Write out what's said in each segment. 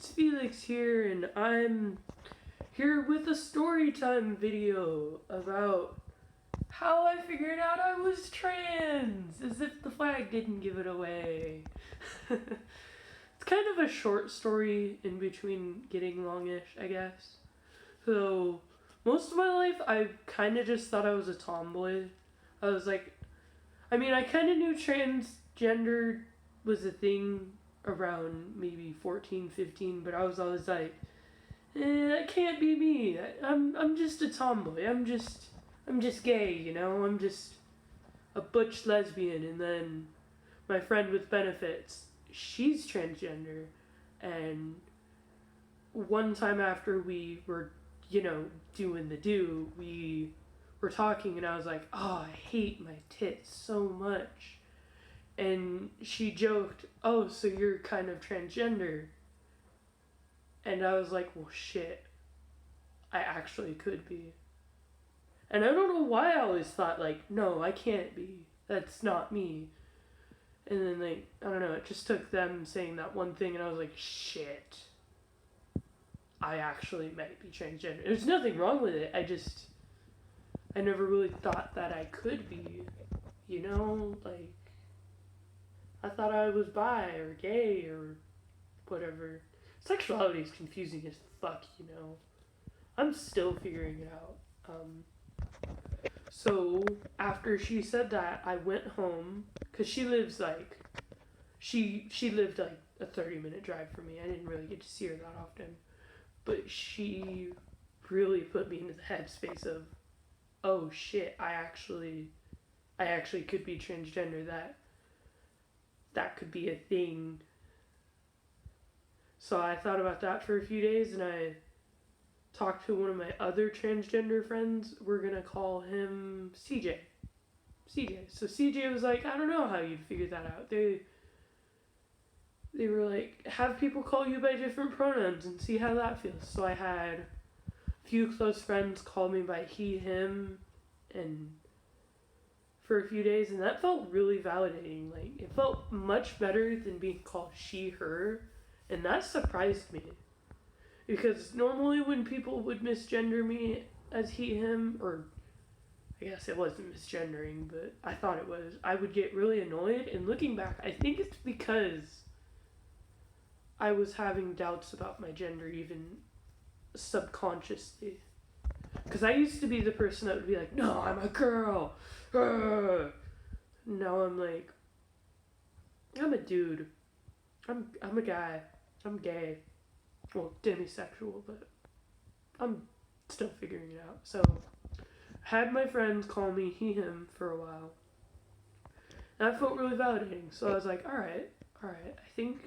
it's Felix here, and I'm here with a Storytime video about how I figured out I was trans, as if the flag didn't give it away. It's kind of a short story in between getting longish, I guess. So, most of my life, I kind of just thought I was a tomboy. I was like, I kind of knew transgender was a thing around maybe 14, 15, but I was always like, that can't be me. I'm just a tomboy. I'm just gay, you know? I'm just a butch lesbian. And then my friend with benefits, she's transgender. And one time after we were, doing the do, we were talking and I was like, oh, I hate my tits so much. And she joked, oh, so you're kind of transgender. And I was like, well, shit, I actually could be. And I don't know why I always thought, like, no, I can't be. That's not me. And then, I don't know, it just took them saying that one thing, and I was like, shit, I actually might be transgender. There's nothing wrong with it. I never really thought that I could be, I thought I was bi or gay or whatever. Sexuality is confusing as fuck, I'm still figuring it out. So after she said that, I went home, because she lives she lived like a 30-minute drive from me. I didn't really get to see her that often. But she really put me into the headspace of, oh shit, I actually could be transgender, that could be a thing. So I thought about that for a few days, and I talked to one of my other transgender friends. We're gonna call him CJ. So CJ was like, I don't know how you'd figure that out. They were like, have people call you by different pronouns and see how that feels. So I had a few close friends call me by he, him, and for a few days, and that felt really validating. Like, it felt much better than being called she, her, and that surprised me. Because normally when people would misgender me as he, him, or I guess it wasn't misgendering, but I thought it was, I would get really annoyed. And looking back, I think it's because I was having doubts about my gender even subconsciously. Because I used to be the person that would be like, no, I'm a girl. Now I'm like, I'm a dude. I'm a guy. I'm gay. Well, demisexual, but I'm still figuring it out. So, had my friends call me he, him for a while. And that felt really validating. So I was like, alright, I think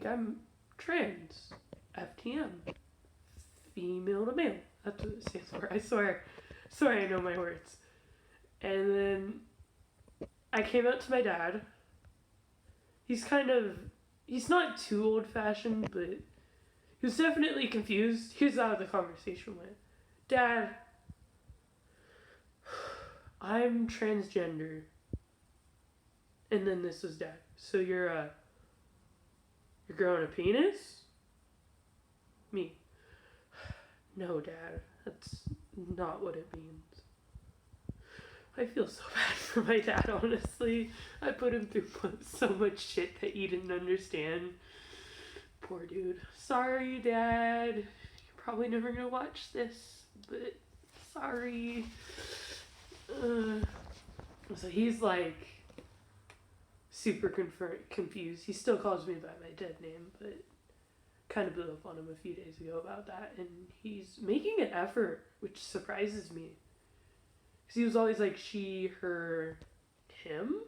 I'm trans. FTM. Female to male. That's what it stands for. I swear I know my words. And then I came out to my dad. He's not too old-fashioned, but he was definitely confused. Here's how the conversation went. Dad, I'm transgender. And then this was Dad. So you're growing a penis? Me. No, Dad. That's not what it means. I feel so bad for my dad, honestly. I put him through so much shit that he didn't understand. Poor dude. Sorry, Dad. You're probably never gonna watch this, but sorry. So he's like super confused. He still calls me by my dead name, but kind of blew up on him a few days ago about that. And he's making an effort, which surprises me. Because he was always like she, her, him.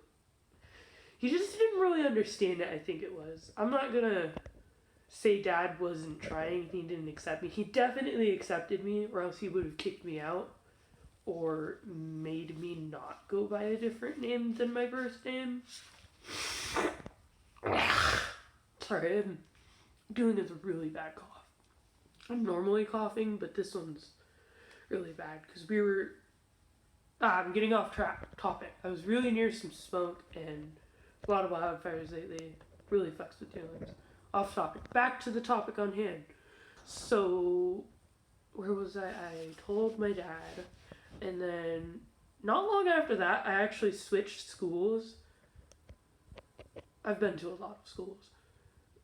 He just didn't really understand it, I think it was. I'm not gonna say Dad wasn't trying and he didn't accept me. He definitely accepted me, or else he would have kicked me out or made me not go by a different name than my birth name. Sorry, I'm doing this really bad cough. I'm normally coughing, but this one's really bad because I'm getting off topic. I was really near some smoke, and a lot of wildfires lately really fucks with feelings. off topic. Back to the topic on hand. So, where was I? I told my dad, and then not long after that, I actually switched schools. I've been to a lot of schools.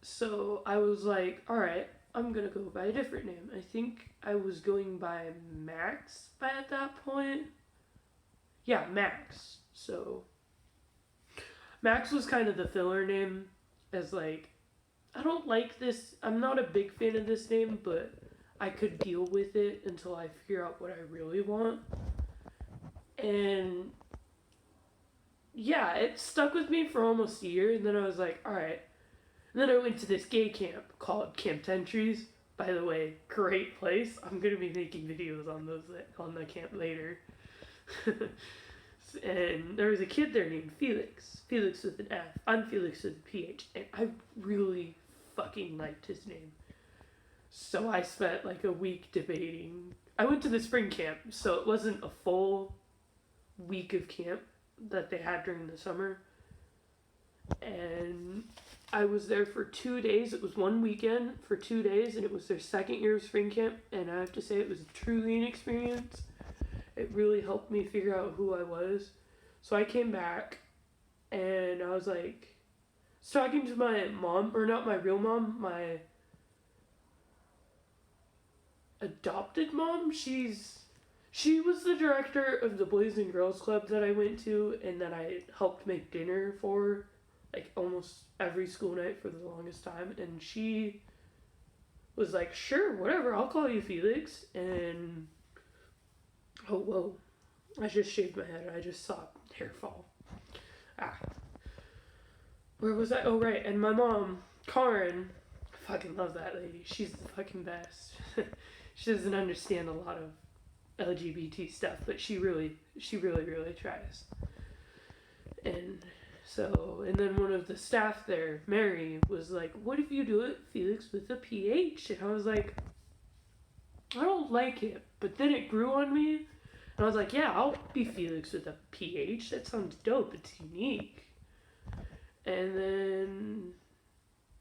So I was like, alright, I'm gonna go by a different name. I think I was going by Max by at that point. Yeah, Max. So Max was kind of the filler name, as like, I don't like this, I'm not a big fan of this name, but I could deal with it until I figure out what I really want. And yeah, it stuck with me for almost a year, and then I was like, alright. And then I went to this gay camp called Camp 10 Trees. By the way, great place. I'm gonna be making videos on the camp later. And there was a kid there named Felix. Felix with an F. I'm Felix with a PH. And I really fucking liked his name. So I spent like a week debating. I went to the spring camp, so it wasn't a full week of camp that they had during the summer. And I was there for 2 days. It was one weekend for 2 days, and it was their second year of spring camp. And I have to say, it was truly an experience. It really helped me figure out who I was. So I came back, and I was like, talking to my mom, or not my real mom, my adopted mom. She was the director of the Boys and Girls Club that I went to, and that I helped make dinner for, like, almost every school night for the longest time. And she was like, sure, whatever, I'll call you Felix. And oh, whoa, I just shaved my head. I just saw hair fall. Where was I? Oh, right. And my mom, Karen, I fucking love that lady. She's the fucking best. She doesn't understand a lot of LGBT stuff, but she really tries. And so, and then one of the staff there, Mary, was like, what if you do it, Felix, with a PH? And I was like, I don't like it. But then it grew on me, and I was like, yeah, I'll be Felix with a PH. That sounds dope. It's unique. And then,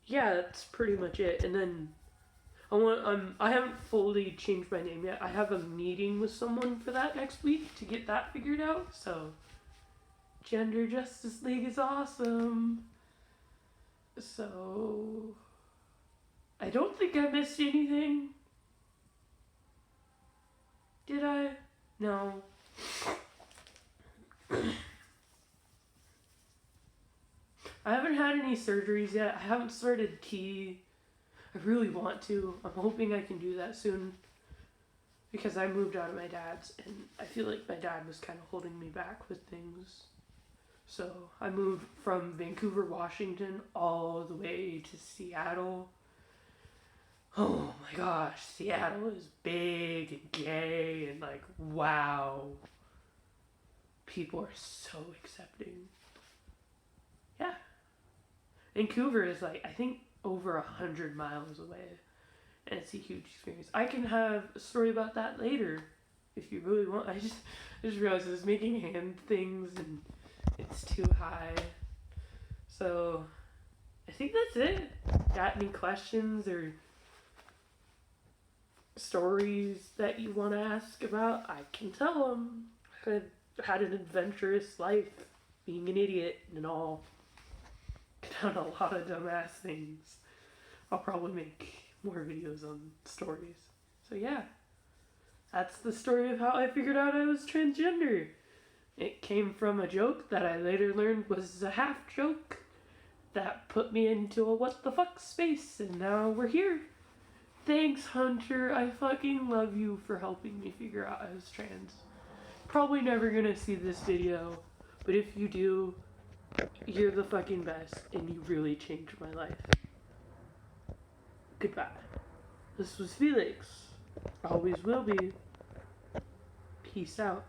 yeah, that's pretty much it. And then I haven't fully changed my name yet. I have a meeting with someone for that next week to get that figured out. So, Gender Justice League is awesome. So, I don't think I missed anything. Did I? No. I haven't had any surgeries yet. I haven't started T. I really want to. I'm hoping I can do that soon. Because I moved out of my dad's, and I feel like my dad was kind of holding me back with things. So I moved from Vancouver, Washington, all the way to Seattle. Oh my gosh, Seattle is big and gay and like, wow. People are so accepting. Yeah. Vancouver is like, I think, over 100 miles away. And it's a huge experience. I can have a story about that later if you really want. I just realized I was making hand things and it's too high. So, I think that's it. Got any questions or stories that you want to ask about? I can tell them. I had an adventurous life, being an idiot and all. Done a lot of dumbass things. I'll probably make more videos on stories. So yeah, that's the story of how I figured out I was transgender. It came from a joke that I later learned was a half joke that put me into a what the fuck space, and now we're here. Thanks, Hunter. I fucking love you for helping me figure out I was trans. Probably never gonna see this video, but if you do, you're the fucking best, and you really changed my life. Goodbye. This was Felix. Always will be. Peace out.